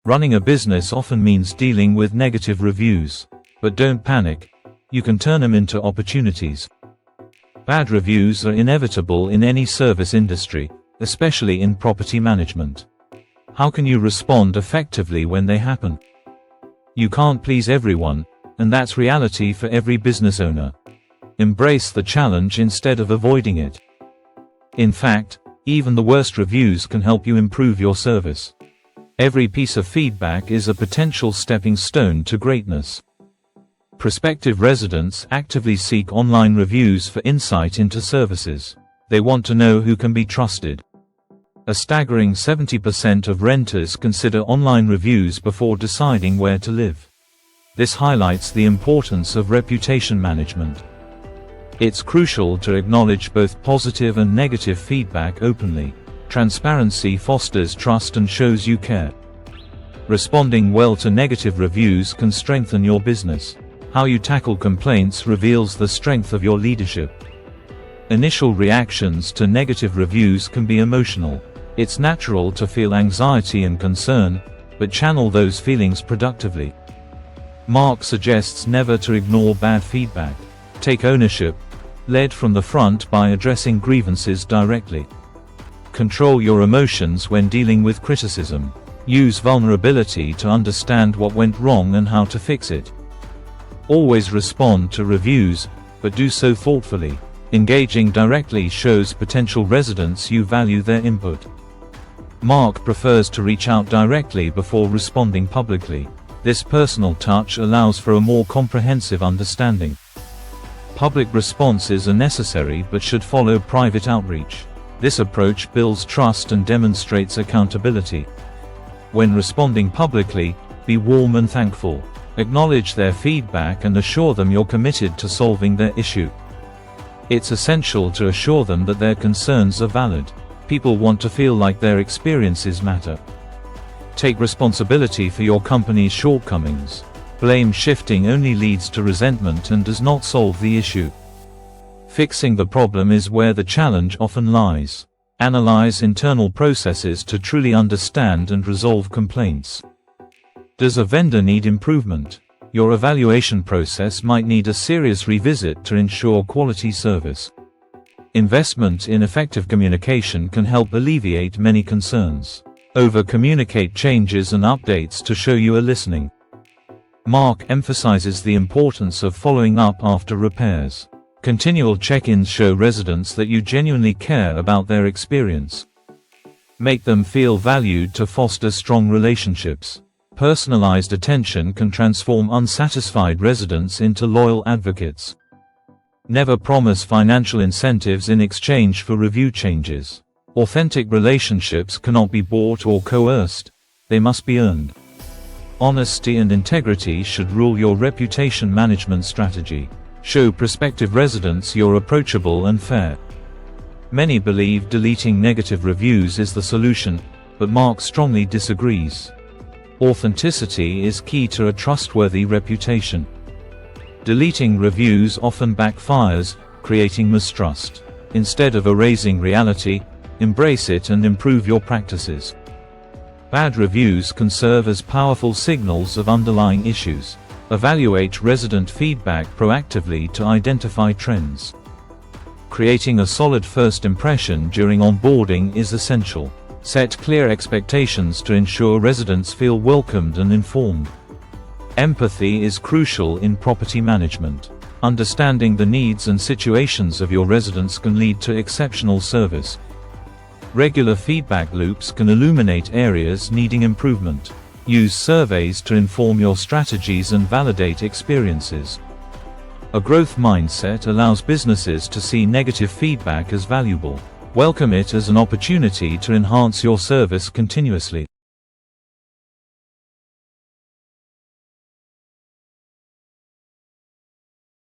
Running a business often means dealing with negative reviews. But don't panic. You can turn them into opportunities. Bad reviews are inevitable in any service industry, especially in property management. How can you respond effectively when they happen? You can't please everyone, and that's reality for every business owner. Embrace the challenge instead of avoiding it. In fact, even the worst reviews can help you improve your service. Every piece of feedback is a potential stepping stone to greatness. Prospective residents actively seek online reviews for insight into services. They want to know who can be trusted. A staggering 70% of renters consider online reviews before deciding where to live. This highlights the importance of reputation management. It's crucial to acknowledge both positive and negative feedback openly. Transparency fosters trust and shows you care. Responding well to negative reviews can strengthen your business. How you tackle complaints reveals the strength of your leadership. Initial reactions to negative reviews can be emotional. It's natural to feel anxiety and concern, but channel those feelings productively. Mark suggests never to ignore bad feedback. Take ownership. Lead from the front by addressing grievances directly. Control your emotions when dealing with criticism. Use vulnerability to understand what went wrong and how to fix it. Always respond to reviews, but do so thoughtfully. Engaging directly shows potential residents you value their input. Mark prefers to reach out directly before responding publicly. This personal touch allows for a more comprehensive understanding. Public responses are necessary but should follow private outreach. This approach builds trust and demonstrates accountability. When responding publicly, be warm and thankful. Acknowledge their feedback and assure them you're committed to solving their issue. It's essential to assure them that their concerns are valid. People want to feel like their experiences matter. Take responsibility for your company's shortcomings. Blame shifting only leads to resentment and does not solve the issue. Fixing the problem is where the challenge often lies. Analyze internal processes to truly understand and resolve complaints. Does a vendor need improvement? Your evaluation process might need a serious revisit to ensure quality service. Investment in effective communication can help alleviate many concerns. Over-communicate changes and updates to show you are listening. Mark emphasizes the importance of following up after repairs. Continual check-ins show residents that you genuinely care about their experience. Make them feel valued to foster strong relationships. Personalized attention can transform unsatisfied residents into loyal advocates. Never promise financial incentives in exchange for review changes. Authentic relationships cannot be bought or coerced. They must be earned. Honesty and integrity should rule your reputation management strategy. Show prospective residents you're approachable and fair. Many believe deleting negative reviews is the solution, but Mark strongly disagrees. Authenticity is key to a trustworthy reputation. Deleting reviews often backfires, creating mistrust. Instead of erasing reality, embrace it and improve your practices. Bad reviews can serve as powerful signals of underlying issues. Evaluate resident feedback proactively to identify trends. Creating a solid first impression during onboarding is essential. Set clear expectations to ensure residents feel welcomed and informed. Empathy is crucial in property management. Understanding the needs and situations of your residents can lead to exceptional service. Regular feedback loops can illuminate areas needing improvement. Use surveys to inform your strategies and validate experiences. A growth mindset allows businesses to see negative feedback as valuable. Welcome it as an opportunity to enhance your service continuously.